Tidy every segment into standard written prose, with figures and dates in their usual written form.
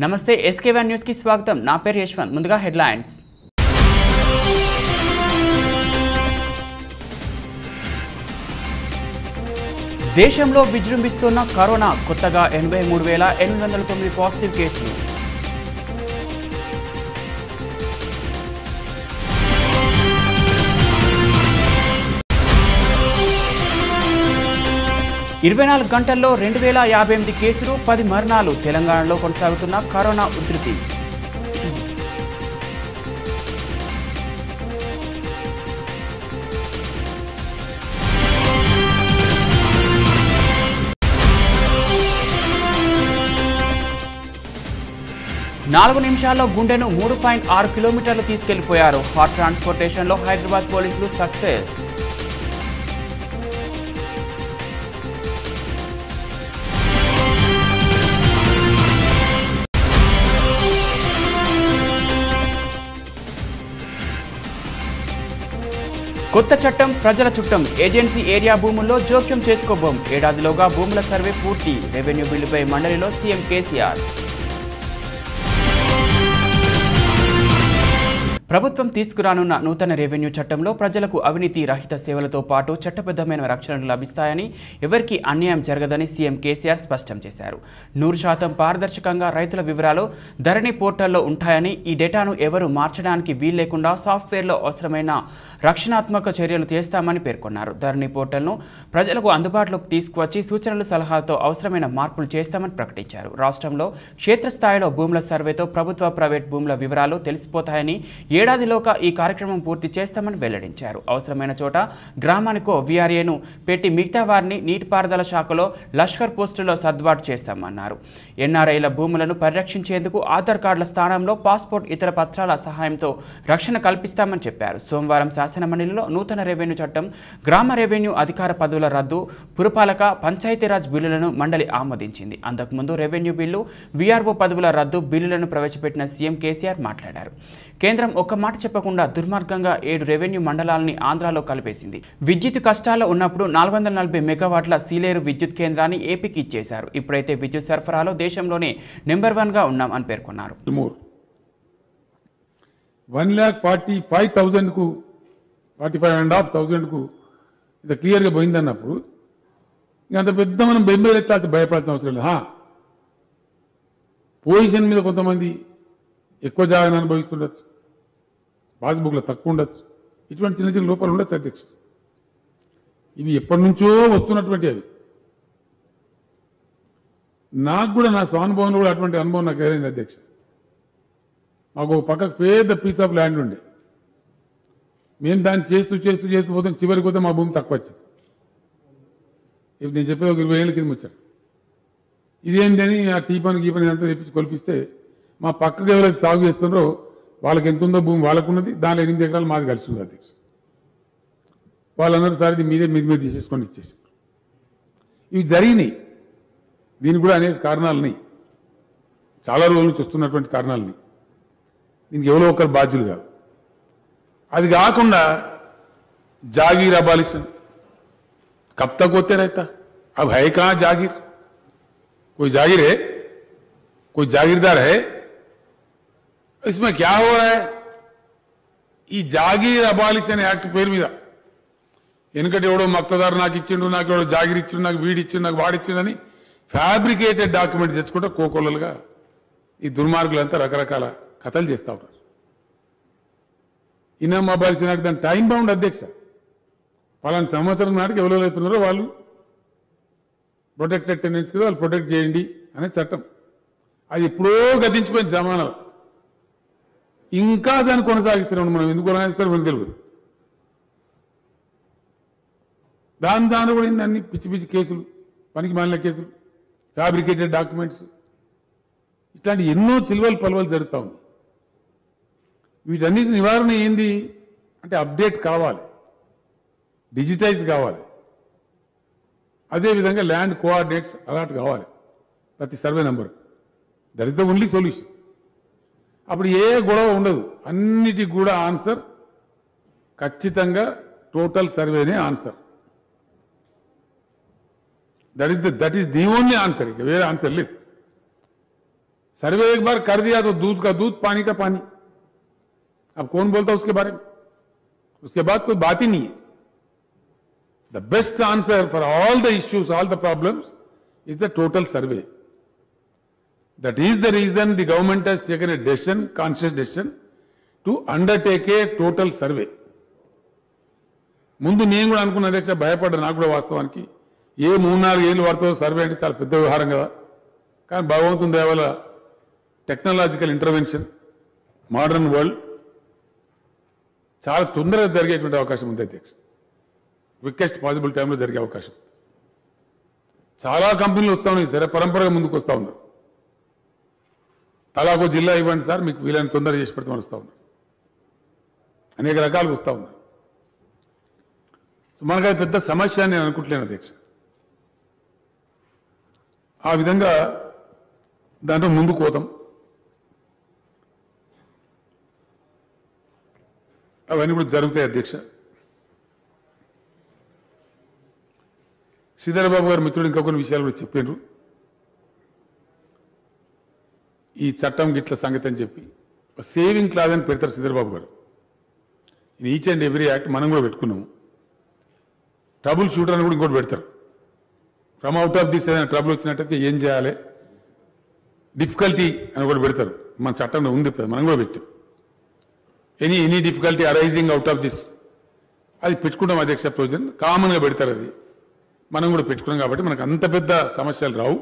నమస్తే ఎస్కే1 న్యూస్ కి స్వాగతం। నా పేరు యశ్వంత్। ముందుగా హెడ్లైన్స్। దేశంలో విజృంభిస్తున్న కరోనా, కొత్తగా 83,809 పాజిటివ్ కేసులు। ఇరవై 24 గంటల్లో 2058 కేసులు, 10 మరణాలు। తెలంగాణలో కొనసాగుతున్న కరోనా ఉధృతి। నాలుగు నిమిషాల్లో గుండెను 3.6 కిలోమీటర్లు తీసుకెళ్లిపోయారు। హార్ట్ ట్రాన్స్పోర్టేషన్లో హైదరాబాద్ పోలీసులు సక్సెస్। కొత్త చట్టం ప్రజల చుట్టం, ఏజెన్సీ ఏరియా భూముల్లో జోక్యం చేసుకోబోం। ఏడాదిలోగా భూముల సర్వే పూర్తి। రెవెన్యూ బిల్లుపై మండలిలో సీఎం కేసీఆర్। ప్రభుత్వం తీసుకురానున్న నూతన రెవెన్యూ చట్టంలో ప్రజలకు అవినీతి రహిత సేవలతో పాటు చట్టబద్ధమైన రక్షణలు లభిస్తాయని, ఎవరికీ అన్యాయం జరగదని సీఎం కేసీఆర్ స్పష్టం చేశారు। 100% పారదర్శకంగా రైతుల వివరాలు ధరణి పోర్టల్లో ఉంటాయని, ఈ డేటాను ఎవరు మార్చడానికి వీల్లేకుండా సాఫ్ట్వేర్లో అవసరమైన రక్షణాత్మక చర్యలు చేస్తామని పేర్కొన్నారు। ధరణి పోర్టల్ను ప్రజలకు అందుబాటులోకి తీసుకువచ్చి సూచనలు సలహాలతో అవసరమైన మార్పులు చేస్తామని ప్రకటించారు। రాష్ట్రంలో క్షేత్రస్థాయిలో భూముల సర్వేతో ప్రభుత్వ ప్రైవేట్ భూముల వివరాలు తెలిసిపోతాయని, ఏడాదిలోగా ఈ కార్యక్రమం పూర్తి చేస్తామని వెల్లడించారు। అవసరమైన చోట గ్రామానికో వీఆర్ఏను పెట్టి మిగతా వారిని నీటిపారుదల శాఖలో లష్కర్ పోస్టులో సర్దుబాటు చేస్తామన్నారు। ఎన్ఆర్ఐల భూములను పరిరక్షించేందుకు ఆధార్ కార్డుల స్థానంలో పాస్పోర్ట్, ఇతర పత్రాల సహాయంతో రక్షణ కల్పిస్తామని చెప్పారు। సోమవారం శాసనమండలిలో నూతన రెవెన్యూ చట్టం, గ్రామ రెవెన్యూ అధికార పదవుల రద్దు, పురపాలక, పంచాయతీరాజ్ బిల్లులను మండలి ఆమోదించింది। అంతకుముందు రెవెన్యూ బిల్లు, వీఆర్ఓ పదవుల రద్దు బిల్లులను ప్రవేశపెట్టిన సీఎం కేసీఆర్ మాట్లాడారు। కేంద్రం ఒక్క మాట చెప్పకుండా దుర్మార్గంగా 7 రెవెన్యూ మండలాలని ఆంధ్రాలో కలిపేసింది। విద్యుత్ కష్టాల్లో ఉన్నప్పుడు 440 మెగావాట్ల సీలేరు విద్యుత్ కేంద్రాన్ని ఏపీకి ఇచ్చేశారు। ఇప్పుడైతే విద్యుత్ సరఫరాలో దేశంలోనే నెంబర్ 1గా ఉన్నాం అని పేర్కొన్నారు। 1,45,000 కు 45,500 కు ఇది క్లియర్గా పోయిందన్నప్పుడు అంత పెద్ద మనం బెంబేలెత్తే భయపడాల్సిన అవసరం లేదు। పొజిషన్ మీద కొంతమంది ఎక్కువ జాగాను అనుభవిస్తుండొచ్చు, పాస్బుక్లో తక్కువ ఉండొచ్చు, ఇటువంటి చిన్న చిన్న లోపాలు ఉండొచ్చు అధ్యక్ష। ఇవి ఎప్పటి నుంచో వస్తున్నటువంటి అవి। నాకు కూడా నా స్వానుభవంలో కూడా అటువంటి అనుభవం నాకు ఎదురైంది అధ్యక్ష। మాకు ఒక పక్కకు పెద్ద పీస్ ఆఫ్ ల్యాండ్ ఉండే, మేము దాన్ని చేస్తూ చేస్తూ చేస్తూ పోతాం, చివరికి పోతే మా భూమి తక్కువ వచ్చింది। ఇప్పుడు నేను చెప్పేది ఒక 20 ఏళ్ళ కింద వచ్చాను। ఇదేంటని ఆ టీపని గీపని అంతా తెప్పించి కొలిపిస్తే మా పక్కకు ఎవరైతే సాగు చేస్తున్నారో వాళ్ళకి ఎంత ఉందో భూమి వాళ్ళకున్నది, దానిలో 8 ఎకరాలు మాది కలిసి ఉంది అధ్యక్ష। వాళ్ళందరూ సార్ ఇది మీద తీసేసుకొని ఇచ్చేసారు। ఇవి జరిగినాయి, దీనికి కూడా అనేక కారణాలని, చాలా రోజుల నుంచి వస్తున్నటువంటి కారణాలని, దీనికి ఎవరో ఒకరు బాధ్యులు కాదు। అది కాకుండా జాగీర్ అబాలిషన్ कब तक होते रहता? अब है कहाँ जागीर? कोई जागीर है? कोई जागीरदार है? इसमें क्या हो रहा है? ఈ జాగీర్ అబాలిషన్ యాక్ట్ పేరు మీద ఎందుకంటే ఎవడో మక్తదారు నాకు ఇచ్చిండు, నాకు ఎవడో జాగీర్ ఇచ్చిండు, నాకు వీడిచ్చిండు, నాకు వాడిచ్చిండని ఫ్యాబ్రికేటెడ్ డాక్యుమెంట్ తెచ్చుకుంటే కోకొల్లలుగా ఈ దుర్మార్గులంతా రకరకాల కథలు చేస్తూ ఉంటారు। ఇనాం అబాలిషన్ యాక్ట్ దాని టైం బౌండ్ అధ్యక్ష। పలానా సంవత్సరం నాటికి ఎవరు అవుతున్నారో వాళ్ళు ప్రొటెక్టెడ్ టెనెంట్స్ కదా, వాళ్ళు ప్రొటెక్ట్ చేయండి అనే చట్టం। అది ఎప్పుడో గతించిపోయింది జమానాలు, ఇంకా దాన్ని కొనసాగిస్తున్నాం। మనం ఎందుకు కొనసాగిస్తారో మనకు తెలియదు। దాని కూడా అన్ని పిచ్చి పిచ్చి కేసులు, పనికి మాలిన కేసులు, ఫ్యాబ్రికేటెడ్ డాక్యుమెంట్స్, ఇట్లాంటి ఎన్నో చిల్వలు పలువలు జరుగుతూ ఉంది। వీటన్నిటి నివారణ ఏంది అంటే అప్డేట్ కావాలి, డిజిటైజ్ కావాలి, అదేవిధంగా ల్యాండ్ కోఆర్డినేట్స్ అలాట్ కావాలి ప్రతి survey number. That is the only solution. అప్పుడు ఏ గొడవ ఉండదు, అన్నిటికి కూడా ఆన్సర్ ఖచ్చితంగా టోటల్ సర్వేనే answer. That is the only answer, ఇక వేరే ఆన్సర్ లేదు। सर्वे एक बार कर दिया तो दूध का दूध, पानी का पानी। अब कौन बोलता उसके बारे में? उसके बाद कोई बात ही नहीं है। The best answer for all the issues, all the problems is the total survey. That is the reason the government has taken a decision, conscious decision, to undertake a total survey. ముందు నేను కూడా అనుకున్న అధ్యక్ష, భయపడ్డా. నాకు కూడా వాస్తవానికి 3-4 ఏళ్ళు పడుతుందో సర్వే అంటే చాలా పెద్ద వ్యవహారం కదా. కానీ భగవంతుని దయ వల్ల టెక్నాలజికల్ ఇంటర్వెన్షన్, మోడర్న్ వరల్డ్ చాలా తొందరగా జరిగేటువంటి అవకాశం ఉంది అధ్యక్ష. క్విక్కెస్ట్ పాసిబుల్ టైంలో జరిగే అవకాశం. చాలా కంపెనీలు వస్తూ ఉన్నాయి, సరే పరంపరగా ముందుకు వస్తూ ఉన్నారు. తలాకో జిల్లా ఇవ్వండి సార్, మీకు వీలైన తొందరగా చేసి పెడతామని వస్తూ ఉన్నారు. అనేక రకాలుగా వస్తూ ఉన్నారు. సో మనకు అది పెద్ద సమస్య అని నేను అనుకుంటలేను అధ్యక్ష. ఆ విధంగా దాంట్లో ముందుకు పోతాం. అవన్నీ కూడా జరుగుతాయి అధ్యక్ష. శ్రీధర్ బాబు గారు మిత్రుడు ఇంకా కొన్ని విషయాలు కూడా చెప్పారు. ఈ చట్టం గిట్ల సంగతి అని చెప్పి సేవింగ్ క్లాజ్ అని పెడతారు శ్రీధర్ బాబు గారు. ఇది ఈచ్ అండ్ ఎవ్రీ యాక్ట్ మనం కూడా పెట్టుకున్నాము. ట్రబుల్ షూటర్ అని కూడా ఇంకోటి పెడతారు. ఫ్రమ్ అవుట్ ఆఫ్ దిస్ ఏదైనా ట్రబుల్ వచ్చినట్టయితే ఏం చేయాలి, డిఫికల్టీ అని కూడా పెడతారు. మన చట్టంలో ఉంది, మనం కూడా పెట్టాం. Any difficulty arising out of this, అది పెట్టుకుంటాం అధ్యక్ష. ప్రొవిజన్ కామన్గా పెడతారు, అది మనం కూడా పెట్టుకున్నాం. కాబట్టి మనకు అంత పెద్ద సమస్యలు రావు.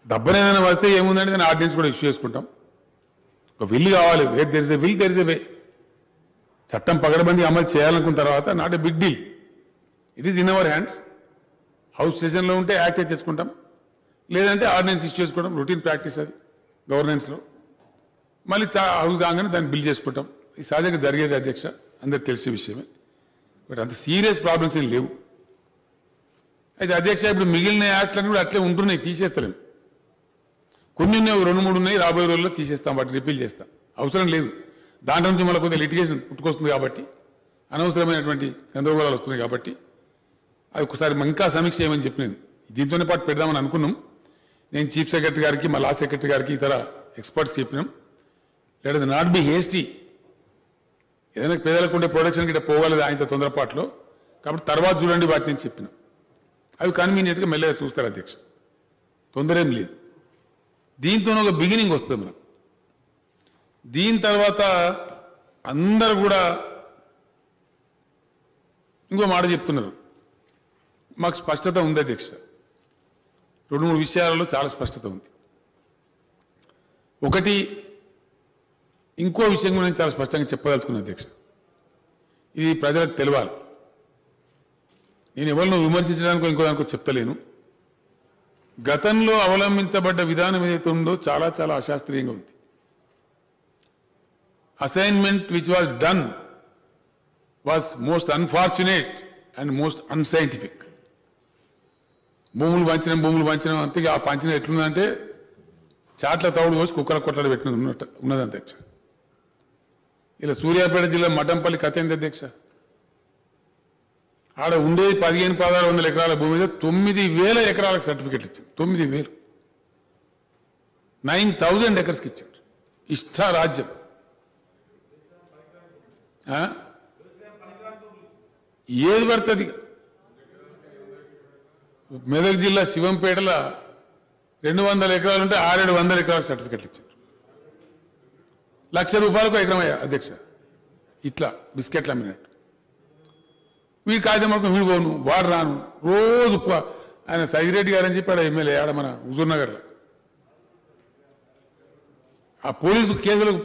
దెబ్బనేదైనా వస్తే ఏముందంటే దాన్ని ఆర్డినెన్స్ కూడా ఇష్యూ చేసుకుంటాం. ఒక విల్ కావాలి, where there is a will there is a way. చట్టం పగడబంది అమలు చేయాలనుకున్న తర్వాత not a big deal, it is in our hands. House సెషన్లో ఉంటే యాక్ట్ అయితే చేసుకుంటాం, లేదంటే ఆర్డినెన్స్ ఇష్యూ చేసుకోవడం రొటీన్ ప్రాక్టీస్ అది గవర్నెన్స్లో. మళ్ళీ అడుగు కాగానే దాన్ని బిల్ చేసుకుంటాం. ఇది సహజంగా జరిగేది అధ్యక్ష, అందరికి తెలిసే విషయమే. బట్ అంత సీరియస్ ప్రాబ్లమ్స్ ఏం లేవు. అయితే అధ్యక్ష, ఇప్పుడు మిగిలిన యాక్ట్లన్నీ కూడా అట్లే ఉంటున్నాయి, తీసేస్తలేము. కొన్ని ఉన్నాయి, 2-3 ఉన్నాయి, రాబోయే రోజుల్లో తీసేస్తాం, వాటిని రిపీల్ చేస్తాం. అవసరం లేదు. దాంట్లో నుంచి మళ్ళీ కొద్దిగా లిటిగేషన్ పుట్టుకొస్తుంది కాబట్టి, అనవసరమైనటువంటి గందరగోళాలు వస్తున్నాయి కాబట్టి అది ఒకసారి ఇంకా సమీక్ష చేయమని చెప్పినాను. దీంతోనే పాటు పెడదామని అనుకున్నాం. నేను చీఫ్ సెక్రటరీ గారికి, మా లా సెక్రటరీ గారికి, ఇతర ఎక్స్పర్ట్స్ చెప్పినాం. Let it not be hasty. ఏదైనా పేదలకు ఉండే ప్రొడక్షన్ గిట్ట పోగలదు ఆయనతో తొందరపాట్లో. కాబట్టి తర్వాత చూడండి వాటి నుంచి చెప్పినాం. అవి కన్వీనియంట్గా మెల్లగా చూస్తారు అధ్యక్ష, తొందర ఏం లేదు. దీంతో ఒక బిగినింగ్ వస్తుంది మనకు. దీని తర్వాత అందరు కూడా ఇంకో మాట చెప్తున్నారు. మాకు స్పష్టత ఉంది అధ్యక్ష, 2-3 విషయాలలో చాలా స్పష్టత ఉంది. ఒకటి, ఇంకో విషయం కూడా నేను చాలా స్పష్టంగా చెప్పదలుచుకున్నాను అధ్యక్ష. ఇది ప్రజలకు తెలియాలి. నేను ఎవరినో విమర్శించడానికి ఇంకో దానికో చెప్తలేను. గతంలో అవలంబించబడ్డ విధానం ఏదైతే ఉందో చాలా చాలా అశాస్త్రీయంగా ఉంది. Assignment which was done was most unfortunate and most unscientific. భూములు పంచడం అంతే. ఆ పంచడం ఎట్లుందంటే చాట్ల తౌడు పోసి కుక్కల కొట్లాడి పెట్టినది ఉన్నది అధ్యక్ష. ఇలా సూర్యాపేట జిల్లా మఠంపల్లి కథ ఏంది అధ్యక్ష? ఆడ ఉండేది 15,000-1600 ఎకరాల భూమి మీద 9,000 ఎకరాలకు సర్టిఫికెట్లు ఇచ్చింది. 9,000, 9,000 ఎకర్స్కి ఇచ్చారు. ఇష్టారాజ్యం. ఏది పడుతుంది? మెదక్ జిల్లా శివంపేటలో 200 ఎకరాలు ఉంటే 600 ఎకరాలకు సర్టిఫికెట్లు ఇచ్చారు. ₹1,00,000 ఎకరం అయ్యా అధ్యక్ష. ఇట్లా బిస్కెట్లు అమ్మినట్టు. వీడి కాగితం మాకు వీడు పోను, వాడు రాను. రోజు ఆయన సైదిరెడ్డి గారు అని చెప్పాడు ఎమ్మెల్యే ఆడ మన హుజూర్నగర్లో. ఆ పోలీసు కేసులకు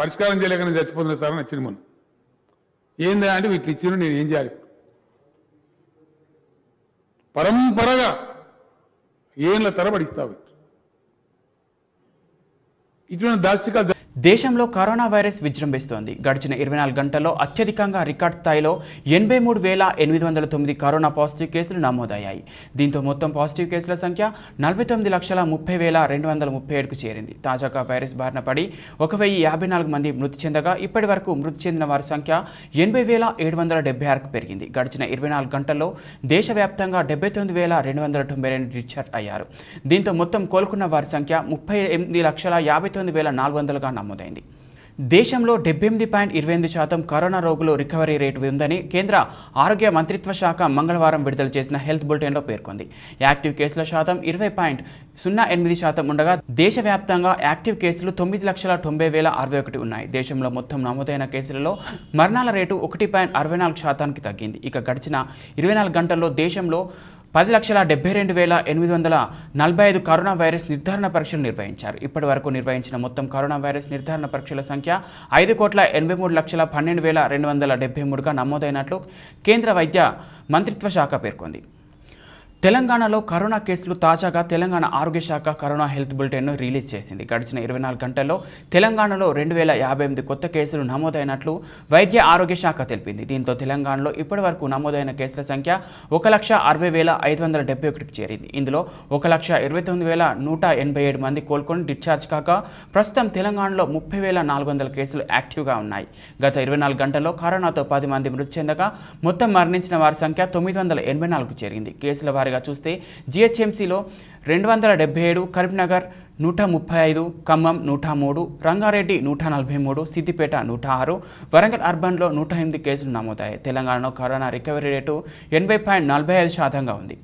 పరిష్కారం చేయలేక నేను చచ్చిపోతున్నా సార్ అని వచ్చింది. మనం ఏందా అంటే వీటిని ఇచ్చిన నేను ఏం చేయాలి? పరంపరగా ఏళ్ళ తరబడిస్తావు ఇటువంటి దాష్టికాలు. దేశంలో కరోనా వైరస్ విజృంభిస్తోంది. గడిచిన 24 గంటల్లో అత్యధికంగా రికార్డ్ స్థాయిలో 83,809 కరోనా పాజిటివ్ కేసులు నమోదయ్యాయి. దీంతో మొత్తం పాజిటివ్ కేసుల సంఖ్య 49,30,237కు చేరింది. తాజాగా వైరస్ బారిన పడి 1,054 మంది మృతి చెందగా ఇప్పటి వరకు మృతి చెందిన వారి సంఖ్య 80,776కు పెరిగింది. గడిచిన 24 గంటల్లో దేశవ్యాప్తంగా 79,292 డిశ్చార్జ్ అయ్యారు. దీంతో మొత్తం కోలుకున్న వారి సంఖ్య 38,59,400గా నమోదైంది. దేశంలో 78.28% కరోనా రోగులు రికవరీ రేటు ఉందని కేంద్ర ఆరోగ్య మంత్రిత్వ శాఖ మంగళవారం విడుదల చేసిన హెల్త్ బులెటిన్లో పేర్కొంది. యాక్టివ్ కేసుల శాతం 20.08% ఉండగా దేశవ్యాప్తంగా యాక్టివ్ కేసులు 9,90,061 ఉన్నాయి. దేశంలో మొత్తం నమోదైన కేసులలో మరణాల రేటు 1.64%కి తగ్గింది. ఇక గడిచిన 24 గంటల్లో దేశంలో 10,72,845 కరోనా వైరస్ నిర్ధారణ పరీక్షలు నిర్వహించారు. ఇప్పటి వరకు నిర్వహించిన మొత్తం కరోనా వైరస్ నిర్ధారణ పరీక్షల సంఖ్య 5,83,12,273గా నమోదైనట్లు కేంద్ర వైద్య మంత్రిత్వ శాఖ పేర్కొంది. తెలంగాణలో కరోనా కేసులు తాజాగా తెలంగాణ ఆరోగ్య శాఖ కరోనా హెల్త్ బులెటిన్ను రిలీజ్ చేసింది. గడిచిన 24 గంటల్లో తెలంగాణలో 2,058 కొత్త కేసులు నమోదైనట్లు వైద్య ఆరోగ్య శాఖ తెలిపింది. దీంతో తెలంగాణలో ఇప్పటి వరకు నమోదైన కేసుల సంఖ్య 1,60,571కి చేరింది. ఇందులో 1,29,187 మంది కోలుకొని డిశ్చార్జ్ కాగా ప్రస్తుతం తెలంగాణలో 30,400 కేసులు యాక్టివ్గా ఉన్నాయి. గత 24 గంటల్లో కరోనాతో 10 మంది మృతి చెందగా మొత్తం మరణించిన వారి సంఖ్య 984కు చేరింది. కేసుల వారిగా చూస్తే జిహెచ్ఎంసీలో 277, కరీంనగర్ 135, ఖమ్మం 103, రంగారెడ్డి 143, సిద్దిపేట 106, వరంగల్ అర్బన్లో 108 కేసులు నమోదయ్యాయి. తెలంగాణలో కరోనా రికవరీ రేటు 80.45%గా ఉంది.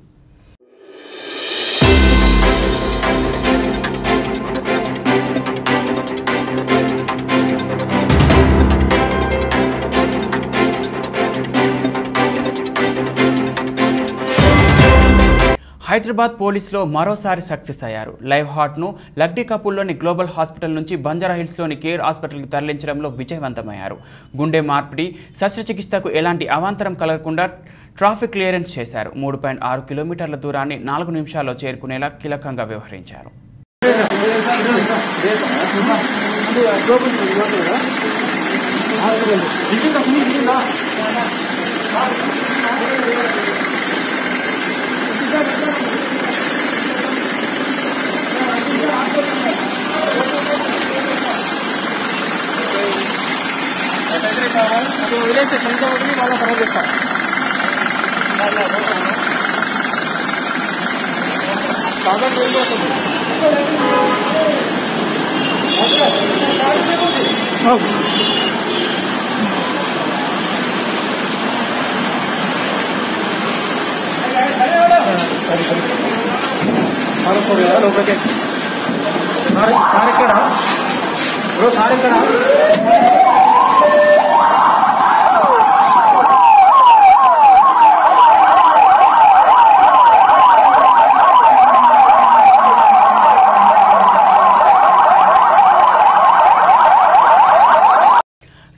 హైదరాబాద్ పోలీసులో మరోసారి సక్సెస్ అయ్యారు. లైవ్ హార్ట్ను లగ్డీ కపూర్లోని గ్లోబల్ హాస్పిటల్ నుంచి బంజారాహిల్స్లోని కేర్ హాస్పిటల్కి తరలించడంలో విజయవంతమయ్యారు. గుండె మార్పిడి శస్త్రచికిత్సకు ఎలాంటి అవాంతరం కలగకుండా ట్రాఫిక్ క్లియరెన్స్ చేశారు. 3.6 కిలోమీటర్ల దూరాన్ని 4 నిమిషాల్లో చేరుకునేలా కీలకంగా వ్యవహరించారు.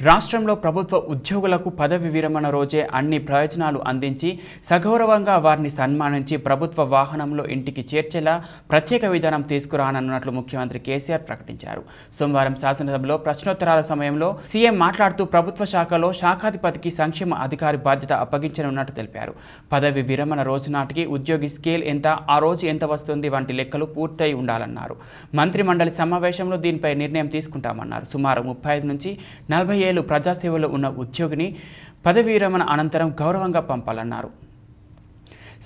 రాష్ట్రంలో ప్రభుత్వ ఉద్యోగులకు పదవి విరమణ రోజే అన్ని ప్రయోజనాలు అందించి సగౌరవంగా వారిని సన్మానించి ప్రభుత్వ వాహనంలో ఇంటికి చేర్చేలా ప్రత్యేక విధానం తీసుకురానున్నట్లు ముఖ్యమంత్రి కేసీఆర్ ప్రకటించారు. సోమవారం శాసనసభలో ప్రశ్నోత్తరాల సమయంలో సీఎం మాట్లాడుతూ ప్రభుత్వ శాఖలో శాఖాధిపతికి సంక్షేమ అధికారి బాధ్యత అప్పగించనున్నట్టు తెలిపారు. పదవి విరమణ రోజు నాటికి ఉద్యోగి స్కేల్ ఎంత, ఆ రోజు ఎంత వస్తుంది వంటి లెక్కలు పూర్తయి ఉండాలన్నారు. మంత్రి మండలి సమావేశంలో దీనిపై నిర్ణయం తీసుకుంటామన్నారు. సుమారు 35 నుంచి 40 ఏళ్లు ప్రజాసేవలో ఉన్న ఉద్యోగిని పదవీ విరమణ అనంతరం గౌరవంగా పంపాలన్నారు.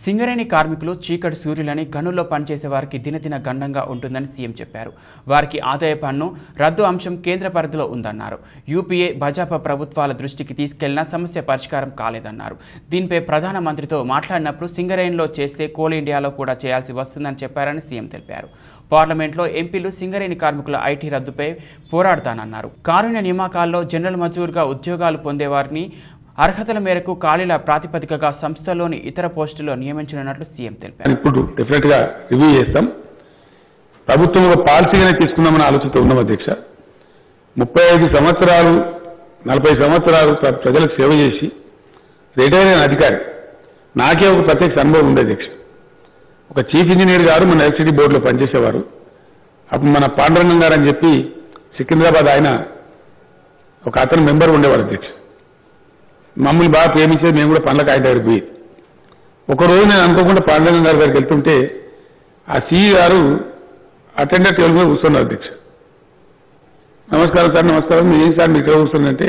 సింగరేణి కార్మికులు చీకటి సూర్యులని గనుల్లో పనిచేసే వారికి దినదిన గండంగా ఉంటుందని సీఎం చెప్పారు. వారికి ఆదాయ పన్ను రద్దు అంశం కేంద్ర పరిధిలో ఉందన్నారు. యూపీఏ, భాజపా ప్రభుత్వాల దృష్టికి తీసుకెళ్లినా సమస్య పరిష్కారం కాలేదన్నారు. దీనిపై ప్రధానమంత్రితో మాట్లాడినప్పుడు సింగరేణిలో చేస్తే కోల్ ఇండియాలో కూడా చేయాల్సి వస్తుందని చెప్పారని సీఎం తెలిపారు. పార్లమెంట్లో ఎంపీలు సింగరేణి కార్మికుల ఐటీ రద్దుపై పోరాడతానన్నారు. కారుణ్య నియామకాల్లో జనరల్ మజూర్గా ఉద్యోగాలు పొందేవారిని అర్హతల మేరకు ఖాళీల ప్రాతిపదికగా సంస్థలోని ఇతర పోస్టుల్లో నియమించనున్నట్లు సీఎం తెలిపారు. ఇప్పుడు డెఫినెట్ గా రివ్యూ చేస్తాం. ప్రభుత్వం ఒక పాలసీగానే తీసుకుందామని ఆలోచనతో ఉన్నాం అధ్యక్ష. 35 సంవత్సరాలు 40 సంవత్సరాలు ప్రజలకు సేవ చేసి రిటైర్ అయిన అధికారి నాకే ఒక ప్రత్యక్ష అనుభవం ఉంది అధ్యక్ష. ఒక చీఫ్ ఇంజనీర్ గారు మన ఎలక్ట్రిసిటీ బోర్డులో పనిచేసేవారు. అప్పుడు మన పాండురంగం గారు అని చెప్పి సికింద్రాబాద్ ఆయన ఒక అతను మెంబర్ ఉండేవాడు అధ్యక్ష. మమ్మల్ని బాగా ప్రేమించేది, మేము కూడా పండ్ల కాయ దగ్గర పోయి ఒకరోజు నేను అనుకోకుండా పాండురంగం గారి దగ్గరికి వెళ్తుంటే ఆ సిఈ గారు అటెండర్ టేబుల్ మీద కూర్చున్నారు అధ్యక్ష. నమస్కారం సార్, నమస్కారం, ఏం సార్ మీరు ఇక్కడ కూర్చున్నారంటే,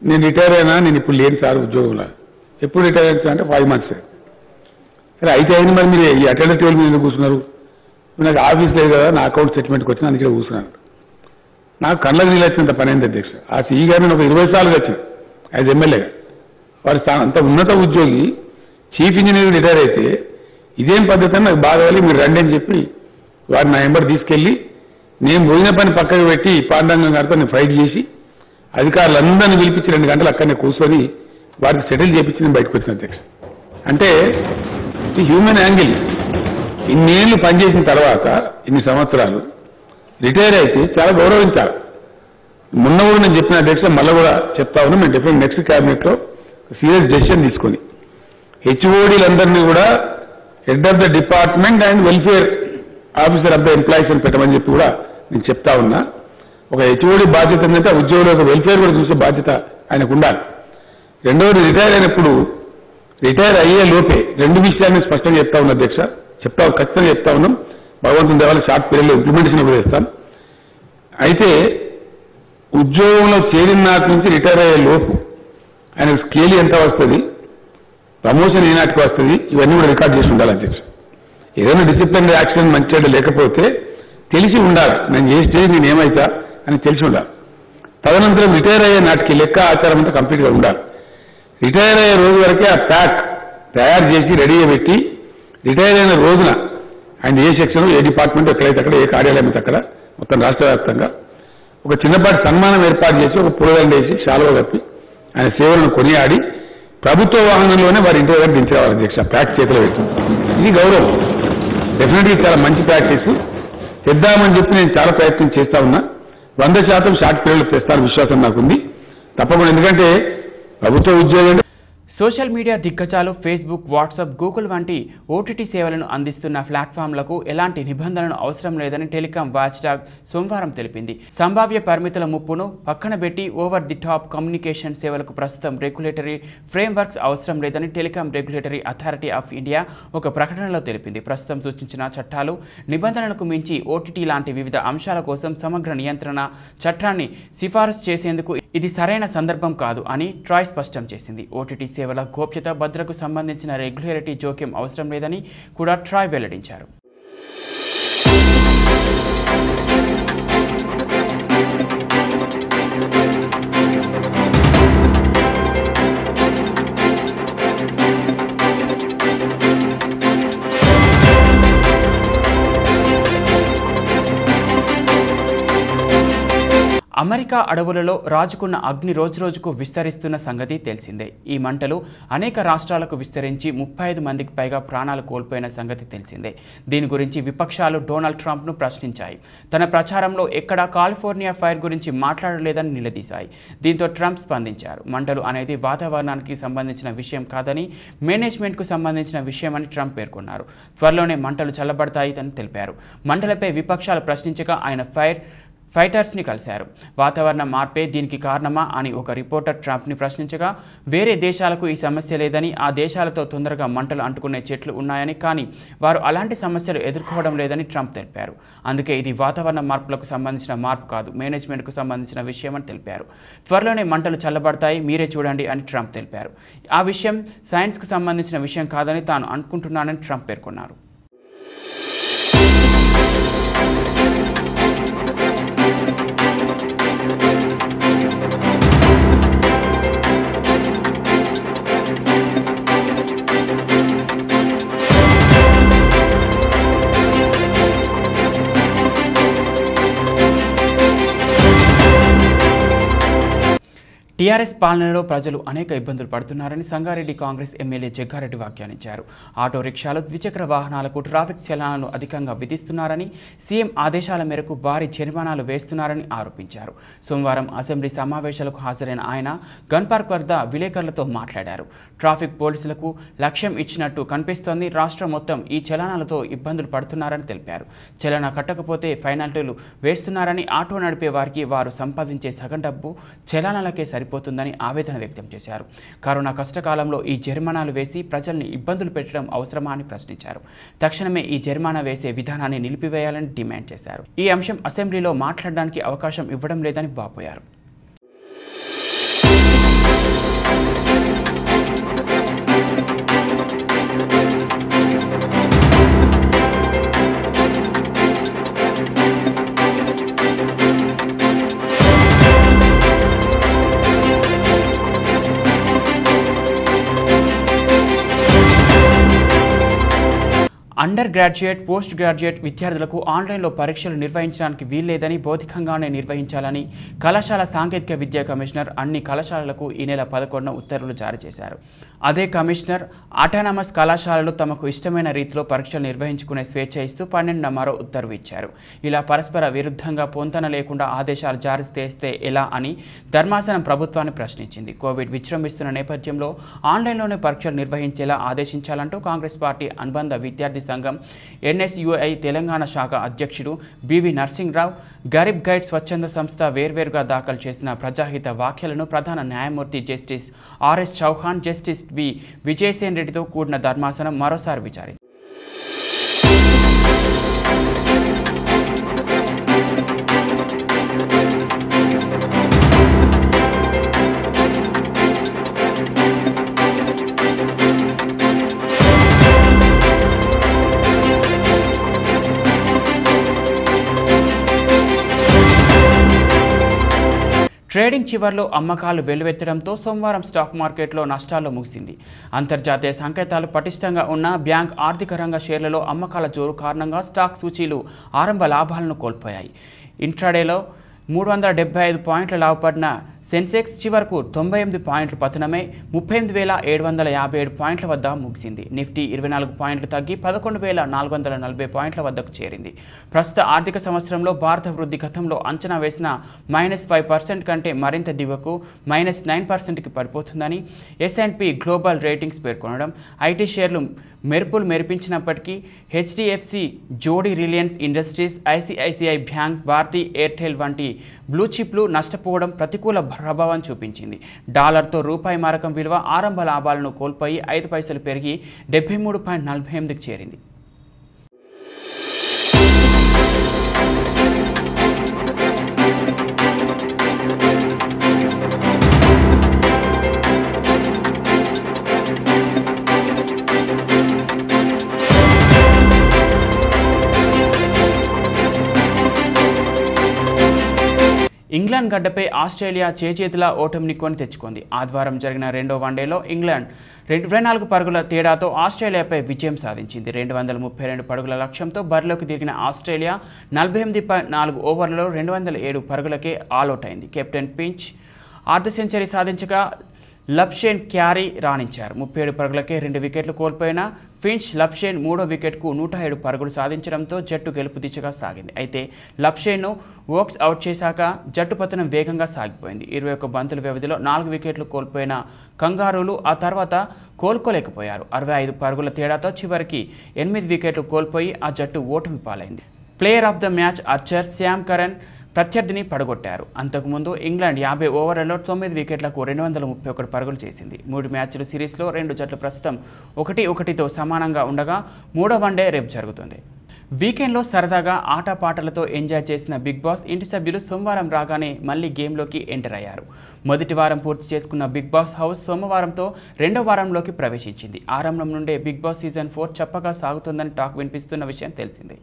నేను రిటైర్ అయినా, నేను ఇప్పుడు లేను సార్ ఉద్యోగంలో. ఎప్పుడు రిటైర్ అవుతా అంటే 5 months. సరే అయితే అయింది, మరి మీరు ఈ అటెండర్ టేబుల్ మీద కూర్చున్నారు? నాకు ఆఫీస్ లేదు కదా, నా అకౌంట్ సెటిల్మెంట్కి వచ్చిన అందుకే కూర్చున్నాను. నాకు కళ్ళకు నీళ్ళు వచ్చినంత పని అయింది అధ్యక్ష. ఆ సిఈ గారిని ఒక 20 సార్లు వచ్చింది యాజ్ ఎమ్మెల్యేగా. వారి అంత ఉన్నత ఉద్యోగి చీఫ్ ఇంజనీర్ రిటైర్ అయితే ఇదేం పద్ధతి అని నాకు బాధ కలిగి మీరు రండి అని చెప్పి వారు నా నెంబర్ తీసుకెళ్లి నేను పోయిన పని పక్కకు పెట్టి పాండురంగం గారితో నేను ఫైట్ చేసి అధికారులందరినీ పిలిపించి 2 గంటలు అక్కడనే కూర్చొని వారికి సెటిల్ చేపించి నేను బయటకు వచ్చిన అధ్యక్ష. అంటే హ్యూమన్ యాంగిల్ ఇన్నేళ్లు పనిచేసిన తర్వాత ఇన్ని సంవత్సరాలు రిటైర్ అయితే చాలా గౌరవించాలి. మొన్న కూడా నేను చెప్పిన అధ్యక్ష, మళ్ళీ కూడా చెప్తా ఉన్నా, మేము డెఫినెట్ నెక్స్ట్ క్యాబినెట్లో సీరియస్ డెసిషన్ తీసుకొని హెచ్ఓడీలందరినీ కూడా head of the department and welfare officer of the employees అని పెట్టమని చెప్పి కూడా నేను చెప్తా ఉన్నా. ఒక హెచ్ఓడి బాధ్యత ఏంటంటే ఆ ఉద్యోగుల యొక్క వెల్ఫేర్ కూడా చూసే బాధ్యత ఆయనకు ఉండాలి. రెండవది, రిటైర్ అయినప్పుడు రిటైర్ అయ్యే లోపే 2 విషయాన్ని స్పష్టంగా చెప్తా ఉన్నా అధ్యక్ష. ఖచ్చితంగా చెప్తా ఉన్నాం. భగవంతుని దేవాల షార్ట్ పీరియడ్లో ఇంప్లిమెంటేషన్ కూడా చేస్తాం. అయితే ఉద్యోగంలో చేరిన నాటి నుంచి రిటైర్ అయ్యే లోపు ఆయన స్కేల్ ఎంత వస్తుంది, ప్రమోషన్ ఏ నాటికి వస్తుంది, ఇవన్నీ కూడా రికార్డ్ చేసి ఉండాలి అధ్యక్ష. ఏదైనా డిసిప్లినరీ యాక్షన్ మంచి చెడ్డ లేకపోతే తెలిసి ఉండాలి, నేను ఏ స్టేజ్ నేను ఏమైతా అని తెలిసి ఉండాలి. తదనంతరం రిటైర్ అయ్యే నాటికి లెక్క ఆచారం అంతా కంప్లీట్గా ఉండాలి. రిటైర్ అయ్యే రోజు వరకే ఆ ప్యాక్ తయారు చేసి రెడీగా పెట్టి రిటైర్ అయిన రోజున ఆయన ఏ సెక్షన్, ఏ డిపార్ట్మెంట్ ఎక్కడైతే అక్కడ, ఏ కార్యాలయం అయితే అక్కడ మొత్తం రాష్ట్ర వ్యాప్తంగా ఒక చిన్నపాటి సన్మానం ఏర్పాటు చేసి ఒక పూలదండ వేసి శాలువ కప్పి ఆయన సేవలను కొనియాడి ప్రభుత్వ వాహనంలోనే వారి ఇంటి దగ్గర దించేవారు అధ్యక్ష, ప్యాక్ చేతిలో పెట్టి. ఇది గౌరవం. డెఫినెట్గా చాలా మంచి ప్రాక్టీస్ చేద్దామని చెప్పి నేను చాలా ప్రయత్నం చేస్తా ఉన్నా. 100% షార్ట్ పీరియడ్లో చేస్తాను విశ్వాసం నాకుంది తప్పకుండా. ఎందుకంటే ప్రభుత్వ ఉద్యోగం సోషల్ మీడియా దిగ్గజాలు ఫేస్బుక్, వాట్సాప్, గూగుల్ వంటి ఓటీటీ సేవలను అందిస్తున్న ప్లాట్ఫామ్లకు ఎలాంటి నిబంధనలు అవసరం లేదని టెలికాం వాచ్డాగ్ సోమవారం తెలిపింది. సంభావ్య పరిమితుల ముప్పును పక్కన పెట్టి ఓవర్ ది టాప్ కమ్యూనికేషన్ సేవలకు ప్రస్తుతం రెగ్యులేటరీ ఫ్రేమ్వర్క్స్ అవసరం లేదని telecom regulatory authority of India ఒక ప్రకటనలో తెలిపింది. ప్రస్తుతం సూచించిన చట్టాలు, నిబంధనలకు మించి ఓటీటీ లాంటి వివిధ అంశాల కోసం సమగ్ర నియంత్రణ చట్టాన్ని సిఫారసు చేసేందుకు ఇది సరైన సందర్భం కాదు అని ట్రాయ్ స్పష్టం చేసింది. ఓటీటీ సేవల గోప్యత, భద్రతకు సంబంధించిన రెగ్యులేటరీ జోక్యం అవసరం లేదని కూడా ట్రాయ్ వెల్లడించారు. అమెరికా అడవులలో రాజుకున్న అగ్ని రోజురోజుకు విస్తరిస్తున్న సంగతి తెలిసిందే. ఈ మంటలు అనేక రాష్ట్రాలకు విస్తరించి 35 మందికి పైగా ప్రాణాలు కోల్పోయిన సంగతి తెలిసిందే. దీని గురించి విపక్షాలు డొనాల్డ్ ట్రంప్ను ప్రశ్నించాయి. తన ప్రచారంలో ఎక్కడా కాలిఫోర్నియా ఫైర్ గురించి మాట్లాడలేదని నిలదీశాయి. దీంతో ట్రంప్ స్పందించారు. మంటలు అనేది వాతావరణానికి సంబంధించిన విషయం కాదని, మేనేజ్మెంట్కు సంబంధించిన విషయమని ట్రంప్ పేర్కొన్నారు. త్వరలోనే మంటలు చల్లబడతాయి అని తెలిపారు. మంటలపై విపక్షాలు ప్రశ్నించగా ఆయన ఫైటర్స్ని కలిశారు. వాతావరణ మార్పే దీనికి కారణమా అని ఒక రిపోర్టర్ ట్రంప్ని ప్రశ్నించగా, వేరే దేశాలకు ఈ సమస్య లేదని, ఆ దేశాలతో తొందరగా మంటలు అంటుకునే చెట్లు ఉన్నాయని, కానీ వారు అలాంటి సమస్యలు ఎదుర్కోవడం లేదని ట్రంప్ తెలిపారు. అందుకే ఇది వాతావరణ మార్పులకు సంబంధించిన మార్పు కాదు, మేనేజ్మెంట్కు సంబంధించిన విషయమని తెలిపారు. త్వరలోనే మంటలు చల్లబడతాయి, మీరే చూడండి అని ట్రంప్ తెలిపారు. ఆ విషయం సైన్స్కు సంబంధించిన విషయం కాదని తాను అనుకుంటున్నానని ట్రంప్ పేర్కొన్నారు. టీఆర్ఎస్ పాలనలో ప్రజలు అనేక ఇబ్బందులు పడుతున్నారని సంగారెడ్డి కాంగ్రెస్ ఎమ్మెల్యే జగ్గారెడ్డి వ్యాఖ్యానించారు. ఆటో రిక్షాలు, ద్విచక్ర వాహనాలకు ట్రాఫిక్ చలానాలు అధికంగా విధిస్తున్నారని, సీఎం ఆదేశాల మేరకు భారీ జరిమానాలు వేస్తున్నారని ఆరోపించారు. సోమవారం అసెంబ్లీ సమావేశాలకు హాజరైన ఆయన గన్ పార్క్ వద్ద విలేకరులతో మాట్లాడారు. ట్రాఫిక్ పోలీసులకు లక్ష్యం ఇచ్చినట్టు కనిపిస్తోంది. రాష్ట్రం మొత్తం ఈ చలానాలతో ఇబ్బందులు పడుతున్నారని తెలిపారు. చలానా కట్టకపోతే పెనాల్టీలు వేస్తున్నారని, ఆటో నడిపే వారికి వారు సంపాదించే సగం డబ్బు చలానాలకే సరిపోతుందని ఆవేదన వ్యక్తం చేశారు. కరోనా కష్టకాలంలో ఈ జరిమానాలు వేసి ప్రజల్ని ఇబ్బందులు పెట్టడం అవసరమా అని ప్రశ్నించారు. తక్షణమే ఈ జరిమానా వేసే విధానాన్ని నిలిపివేయాలని డిమాండ్ చేశారు. ఈ అంశం అసెంబ్లీలో మాట్లాడడానికి అవకాశం ఇవ్వడం లేదని వాపోయారు. అండర్ గ్రాడ్యుయేట్, పోస్ట్ గ్రాడ్యుయేట్ విద్యార్థులకు ఆన్లైన్లో పరీక్షలు నిర్వహించడానికి వీల్లేదని, భౌతికంగానే నిర్వహించాలని కళాశాల సాంకేతిక విద్యా కమిషనర్ అన్ని కళాశాలలకు ఈ నెల 11న ఉత్తర్వులు జారీ చేశారు. అదే కమిషనర్ ఆటానమస్ కళాశాలలు తమకు ఇష్టమైన రీతిలో పరీక్షలు నిర్వహించుకునే స్వేచ్ఛ ఇస్తూ 12న మరో ఉత్తర్వు ఇచ్చారు. ఇలా పరస్పర విరుద్ధంగా పొంతన లేకుండా ఆదేశాలు జారీ చేస్తే ఎలా అని ధర్మాసనం ప్రభుత్వాన్ని ప్రశ్నించింది. కోవిడ్ విజృంభిస్తున్న నేపథ్యంలో ఆన్లైన్లోనే పరీక్షలు నిర్వహించేలా ఆదేశించాలంటూ కాంగ్రెస్ పార్టీ అనుబంధ విద్యార్థి సంఘం ఎన్ఎస్యుఐ తెలంగాణ శాఖ అధ్యక్షుడు బివి నర్సింగ్రావు, గరీబ్ గైడ్ స్వచ్ఛంద సంస్థ వేర్వేరుగా దాఖలు చేసిన ప్రజాహిత వ్యాఖ్యలను ప్రధాన న్యాయమూర్తి justice RS Chauhan, justice B Vijaysen రెడ్డితో కూడిన ధర్మాసనం మరోసారి విచారించింది. ట్రేడింగ్ చివర్లో అమ్మకాలు వెల్లువెత్తడంతో సోమవారం స్టాక్ మార్కెట్లో నష్టాల్లో ముగిసింది. అంతర్జాతీయ సంకేతాలు పటిష్టంగా ఉన్న బ్యాంక్, ఆర్థిక రంగ షేర్లలో అమ్మకాల జోరు కారణంగా స్టాక్ సూచీలు ఆరంభ లాభాలను కోల్పోయాయి. ఇంట్రాడేలో 375 పాయింట్ల లాభపడిన సెన్సెక్స్ చివరకు 98 పాయింట్లు పతనమై 38,757 పాయింట్ల వద్ద ముగిసింది. నిఫ్టీ 24 పాయింట్లు తగ్గి 11,440 పాయింట్ల వద్దకు చేరింది. ప్రస్తుత ఆర్థిక సంవత్సరంలో భారత వృద్ధి గతంలో అంచనా వేసిన -5% కంటే మరింత దిగువకు -9%కి పడిపోతుందని S&P గ్లోబల్ రేటింగ్స్ పేర్కొనడం, ఐటీ షేర్లు మెరుపులు మెరిపించినప్పటికీ హెచ్డిఎఫ్సి, జోడీ Reliance Industries, ICICI bank, Bharti Airtel వంటి బ్లూ చిప్లు నష్టపోవడం ప్రతికూల ప్రభావం చూపించింది. డాలర్తో రూపాయి మారకం విలువ ఆరంభ లాభాలను కోల్పోయి 5 పైసలు పెరిగి 73.48కి చేరింది. ఇంగ్లాండ్ గడ్డపై ఆస్ట్రేలియా చేజేతులా ఓటమిని కొని తెచ్చుకుంది. ఆదివారం జరిగిన రెండో వన్డేలో ఇంగ్లాండ్ 24 పరుగుల తేడాతో ఆస్ట్రేలియాపై విజయం సాధించింది. 232 పరుగుల లక్ష్యంతో బరిలోకి దిగిన ఆస్ట్రేలియా 48.4 ఓవర్లలో 207 పరుగులకే ఆల్అవుట్ అయింది. కెప్టెన్ ఫించ్ అర్ధ సెంచరీ సాధించగా లబ్షేన్ క్యారీ రాణించారు. 37 పరుగులకే 2 వికెట్లు కోల్పోయిన ఫించ్, లబ్షేన్ మూడో వికెట్కు 107 పరుగులు సాధించడంతో జట్టు గెలుపు దిశగా సాగింది. అయితే లబ్షేన్ను వోక్స్ అవుట్ చేశాక జట్టు పతనం వేగంగా సాగిపోయింది. 21 బంతుల వ్యవధిలో 4 వికెట్లు కోల్పోయిన కంగారూలు ఆ తర్వాత కోలుకోలేకపోయారు. 65 పరుగుల తేడాతో చివరికి 8 వికెట్లు కోల్పోయి ఆ జట్టు ఓటమి పాలైంది. Player of the match Archer Sam Curran ప్రత్యర్థిని పడగొట్టారు. అంతకుముందు ఇంగ్లాండ్ 50 ఓవర్లలో 9 వికెట్లకు 231 పరుగులు చేసింది. 3 మ్యాచ్ల సిరీస్లో 2 జట్లు ప్రస్తుతం 1-1తో సమానంగా ఉండగా మూడో వన్డే రేపు జరుగుతుంది. వీకెండ్లో సరదాగా ఆటపాటలతో ఎంజాయ్ చేసిన బిగ్ బాస్ ఇంటి సభ్యులు సోమవారం రాగానే మళ్ళీ గేమ్లోకి ఎంటర్ అయ్యారు. మొదటి వారం పూర్తి చేసుకున్న బిగ్ బాస్ హౌస్ సోమవారంతో రెండో వారంలోకి ప్రవేశించింది. ఆరంభం నుండే బిగ్ బాస్ సీజన్ 4 చప్పగా సాగుతుందని టాక్ వినిపిస్తున్న విషయం తెలిసిందే.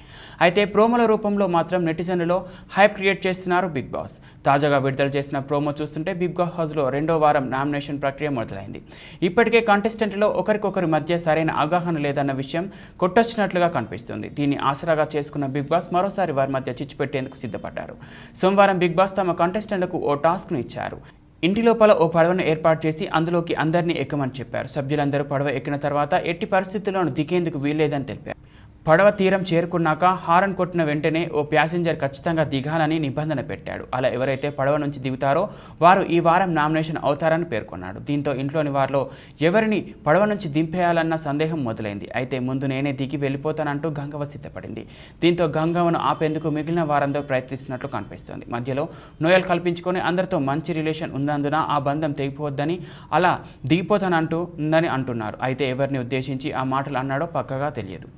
అయితే ప్రోమోల రూపంలో మాత్రం నెటిజన్లలో హైప్ క్రియేట్ చేస్తున్నారు బిగ్ బాస్. తాజాగా విడుదల చేసిన ప్రోమో చూస్తుంటే బిగ్ బాస్ హౌస్లో రెండో వారం నామినేషన్ ప్రక్రియ మొదలైంది. ఇప్పటికే కంటెస్టెంట్లో ఒకరికొకరి మధ్య సరైన అవగాహన లేదన్న విషయం కొట్టొచ్చినట్లుగా కనిపిస్తుంది. దీన్ని ఆసరాగా చేసుకున్న బిగ్ బాస్ మరోసారి వారి మధ్య చిచ్చు పెట్టేందుకు సిద్ధపడ్డారు. సోమవారం బిగ్ బాస్ తమ కంటెస్టెంట్లకు ఓ టాస్క్ను ఇచ్చారు. ఇంటి లోపల ఓ పడవను ఏర్పాటు చేసి అందులోకి అందరినీ ఎక్కమని చెప్పారు. సభ్యులందరూ పడవ ఎక్కిన తర్వాత ఎట్టి పరిస్థితుల్లోనూ దిగేందుకు వీల్లేదని తెలిపారు. పడవ తీరం చేరుకున్నాక హారన్ కొట్టిన వెంటనే ఓ ప్యాసింజర్ ఖచ్చితంగా దిగాలని నిబంధన పెట్టాడు. అలా ఎవరైతే పడవ నుంచి దిగుతారో వారు ఈ వారం నామినేషన్ అవుతారని పేర్కొన్నాడు. దీంతో ఇంట్లోని వారిలో ఎవరిని పడవ నుంచి దింపేయాలన్న సందేహం మొదలైంది. అయితే ముందు నేనే దిగి వెళ్ళిపోతానంటూ గంగవ్వ సిద్ధపడింది. దీంతో గంగవ్వను ఆపేందుకు మిగిలిన వారందరూ ప్రయత్నిస్తున్నట్లు కనిపిస్తోంది. మధ్యలో నోయల్ కల్పించుకొని అందరితో మంచి రిలేషన్ ఉన్నందున ఆ బంధం తెగిపోవద్దని అలా దిగిపోతానంటూ ఉందని అంటున్నారు. అయితే ఎవరిని ఉద్దేశించి ఆ మాటలు అన్నాడో పక్కగా తెలియదు.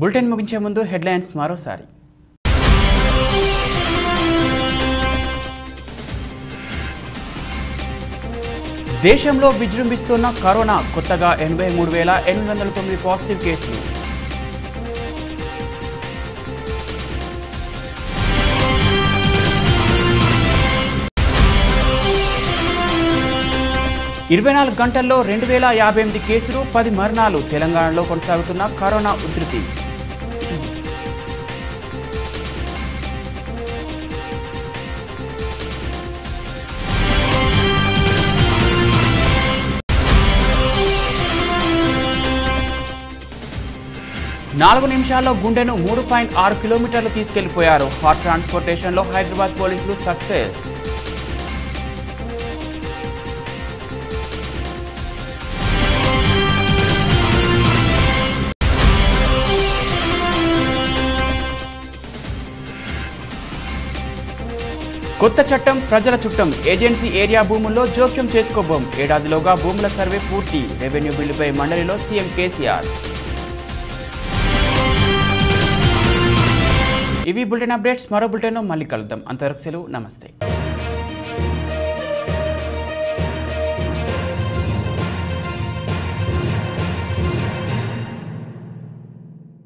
బులెటిన్ ముగించే ముందు హెడ్లైన్స్ మరోసారి. దేశంలో విజృంభిస్తున్న కరోనా, కొత్తగా 83,809 పాజిటివ్ కేసులు. ఇరవై 24 గంటల్లో 2,058 కేసులు, 10 మరణాలు. తెలంగాణలో కొనసాగుతున్న కరోనా ఉధృతి. నాలుగు నిమిషాల్లో గుండెను 3.6 కిలోమీటర్లు తీసుకెళ్లిపోయారు. హాట్ ట్రాన్స్పోర్టేషన్లో హైదరాబాద్ పోలీసులు సక్సెస్. కొత్త చట్టం ప్రజల చుట్టం, ఏజెన్సీ ఏరియా భూముల్లో జోక్యం చేసుకోబోం. ఏడాదిలోగా భూముల సర్వే పూర్తి. రెవెన్యూ బిల్లుపై మండలిలో సీఎం కేసీఆర్. ఇవి బులెటిన్ అప్డేట్స్. మరో బులెటిన్లో మళ్ళీ కలుద్దాం. అంతవరకు సెలవు. నమస్తే.